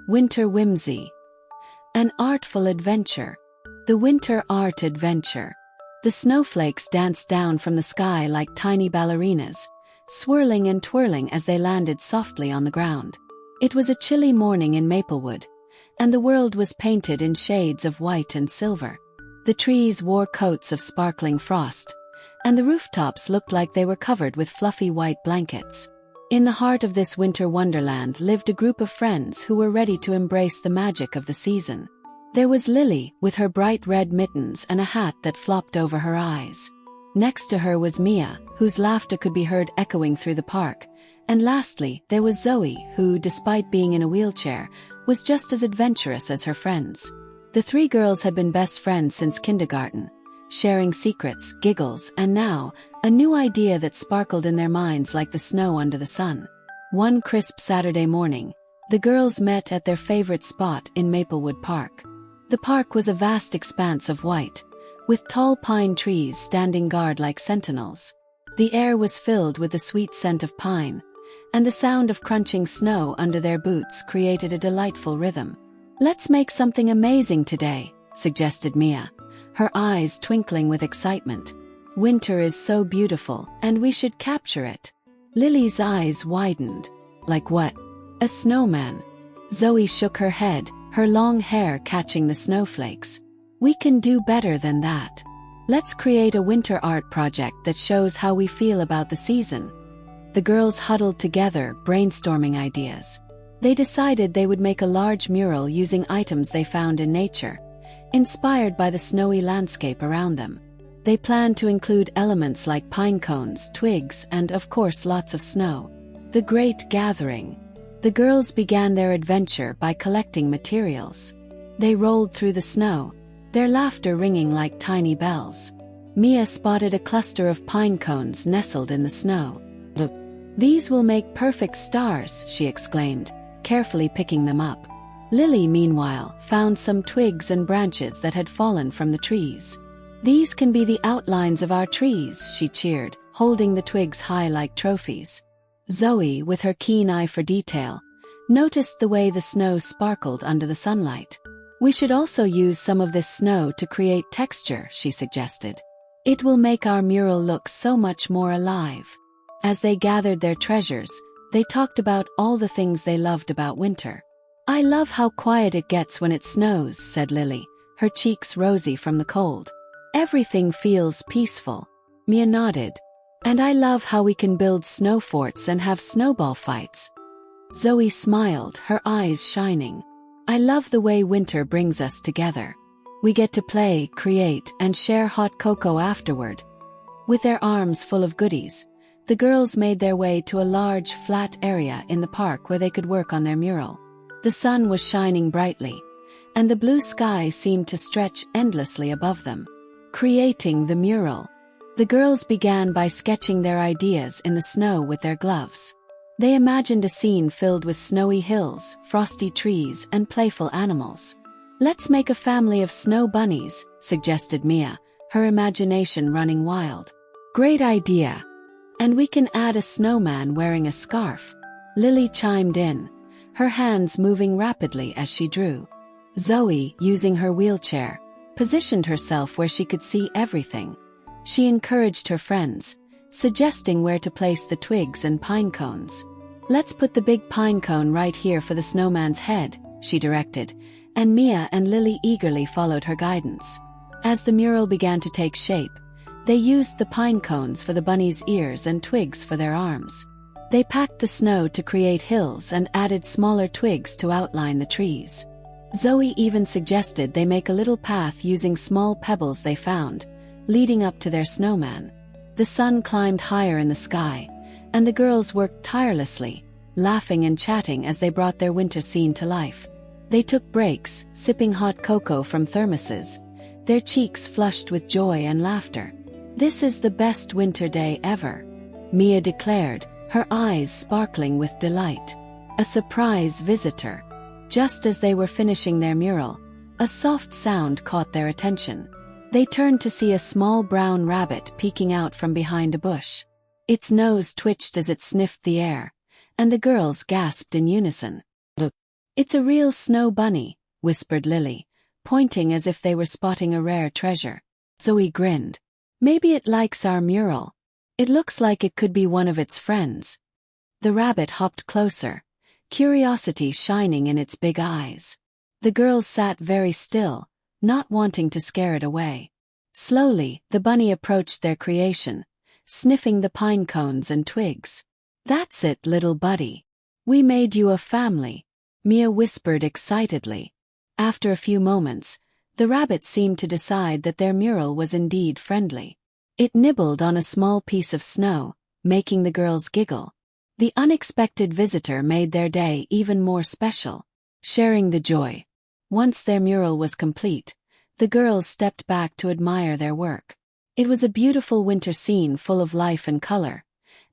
Winter Whimsy. An artful adventure. The winter art adventure. The snowflakes danced down from the sky like tiny ballerinas, swirling and twirling as they landed softly on the ground. It was a chilly morning in Maplewood, and the world was painted in shades of white and silver. The trees wore coats of sparkling frost, and the rooftops looked like they were covered with fluffy white blankets. In the heart of this winter wonderland lived a group of friends who were ready to embrace the magic of the season. There was Lily, with her bright red mittens and a hat that flopped over her eyes. Next to her was Mia, whose laughter could be heard echoing through the park. And lastly, there was Zoe, who, despite being in a wheelchair, was just as adventurous as her friends. The three girls had been best friends since kindergarten, sharing secrets, giggles, and now, a new idea that sparkled in their minds like the snow under the sun. One crisp Saturday morning, the girls met at their favorite spot in Maplewood Park. The park was a vast expanse of white, with tall pine trees standing guard like sentinels. The air was filled with the sweet scent of pine, and the sound of crunching snow under their boots created a delightful rhythm. "Let's make something amazing today," suggested Mia, her eyes twinkling with excitement. "Winter is so beautiful, and we should capture it." Lily's eyes widened. "Like what?" "A snowman." Zoe shook her head, her long hair catching the snowflakes. "We can do better than that. Let's create a winter art project that shows how we feel about the season." The girls huddled together, brainstorming ideas. They decided they would make a large mural using items they found in nature, inspired by the snowy landscape around them. They planned to include elements like pine cones, twigs, and of course lots of snow. The Great Gathering. The girls began their adventure by collecting materials. They rolled through the snow, their laughter ringing like tiny bells. Mia spotted a cluster of pine cones nestled in the snow. "Look, these will make perfect stars," she exclaimed, carefully picking them up. Lily, meanwhile, found some twigs and branches that had fallen from the trees. "These can be the outlines of our trees," she cheered, holding the twigs high like trophies. Zoe, with her keen eye for detail, noticed the way the snow sparkled under the sunlight. "We should also use some of this snow to create texture," she suggested. "It will make our mural look so much more alive." As they gathered their treasures, they talked about all the things they loved about winter. "I love how quiet it gets when it snows," said Lily, her cheeks rosy from the cold. "Everything feels peaceful." Mia nodded. "And I love how we can build snow forts and have snowball fights." Zoe smiled, her eyes shining. "I love the way winter brings us together. We get to play, create, and share hot cocoa afterward." With their arms full of goodies, the girls made their way to a large, flat area in the park where they could work on their mural. The sun was shining brightly, and the blue sky seemed to stretch endlessly above them. Creating the mural. The girls began by sketching their ideas in the snow with their gloves. They imagined a scene filled with snowy hills, frosty trees, and playful animals. "Let's make a family of snow bunnies," suggested Mia, her imagination running wild. "Great idea. And we can add a snowman wearing a scarf." Lily chimed in, her hands moving rapidly as she drew. Zoe, using her wheelchair, positioned herself where she could see everything. She encouraged her friends, suggesting where to place the twigs and pine cones. "Let's put the big pine cone right here for the snowman's head," she directed, and Mia and Lily eagerly followed her guidance. As the mural began to take shape, they used the pine cones for the bunny's ears and twigs for their arms. They packed the snow to create hills and added smaller twigs to outline the trees. Zoe even suggested they make a little path using small pebbles they found, leading up to their snowman. The sun climbed higher in the sky, and the girls worked tirelessly, laughing and chatting as they brought their winter scene to life. They took breaks, sipping hot cocoa from thermoses, their cheeks flushed with joy and laughter. "This is the best winter day ever," Mia declared, her eyes sparkling with delight. A surprise visitor. Just as they were finishing their mural, a soft sound caught their attention. They turned to see a small brown rabbit peeking out from behind a bush. Its nose twitched as it sniffed the air, and the girls gasped in unison. "Look, It's a real snow bunny, whispered Lily, pointing as if they were spotting a rare treasure. Zoe grinned. Maybe it likes our mural. It looks like it could be one of its friends. The rabbit hopped closer, curiosity shining in its big eyes. The girls sat very still, not wanting to scare it away. Slowly, the bunny approached their creation, sniffing the pine cones and twigs. That's it, little buddy. We made you a family, Mia whispered excitedly. After a few moments, the rabbit seemed to decide that their mural was indeed friendly. It nibbled on a small piece of snow, making the girls giggle. The unexpected visitor made their day even more special, sharing the joy. Once their mural was complete, the girls stepped back to admire their work. It was a beautiful winter scene full of life and color,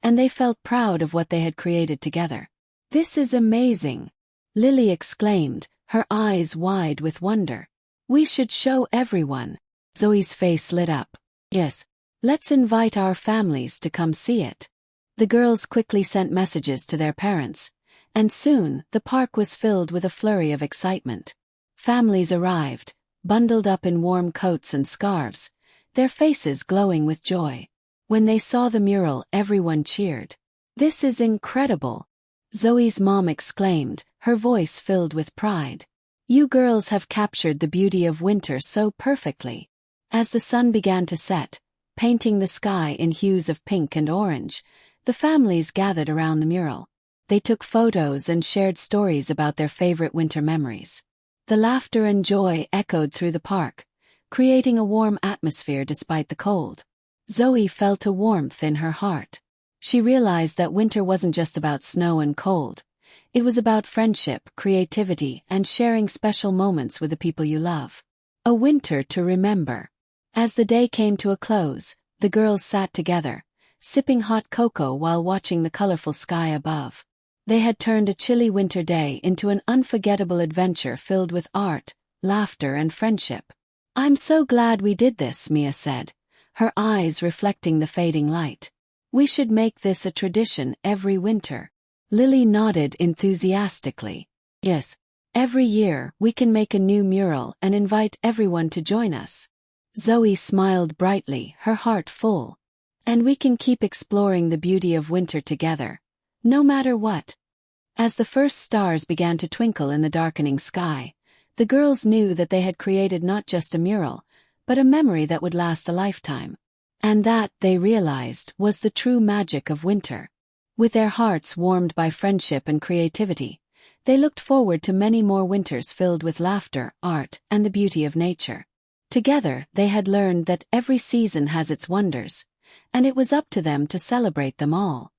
and they felt proud of what they had created together. This is amazing, Lily exclaimed, her eyes wide with wonder. We should show everyone. Zoe's face lit up. Yes, let's invite our families to come see it. The girls quickly sent messages to their parents, and soon the park was filled with a flurry of excitement. Families arrived, bundled up in warm coats and scarves, their faces glowing with joy. When they saw the mural, everyone cheered. This is incredible, Zoe's mom exclaimed, her voice filled with pride. You girls have captured the beauty of winter so perfectly. As the sun began to set, painting the sky in hues of pink and orange, the families gathered around the mural. They took photos and shared stories about their favorite winter memories. The laughter and joy echoed through the park, creating a warm atmosphere despite the cold. Zoe felt a warmth in her heart. She realized that winter wasn't just about snow and cold. It was about friendship, creativity, and sharing special moments with the people you love. A winter to remember. As the day came to a close, the girls sat together, sipping hot cocoa while watching the colorful sky above. They had turned a chilly winter day into an unforgettable adventure filled with art, laughter, and friendship. I'm so glad we did this, Mia said, her eyes reflecting the fading light. We should make this a tradition every winter. Lily nodded enthusiastically. Yes, every year we can make a new mural and invite everyone to join us. Zoe smiled brightly, her heart full. And we can keep exploring the beauty of winter together, no matter what. As the first stars began to twinkle in the darkening sky, the girls knew that they had created not just a mural, but a memory that would last a lifetime. And that, they realized, was the true magic of winter. With their hearts warmed by friendship and creativity, they looked forward to many more winters filled with laughter, art, and the beauty of nature. Together, they had learned that every season has its wonders, and it was up to them to celebrate them all.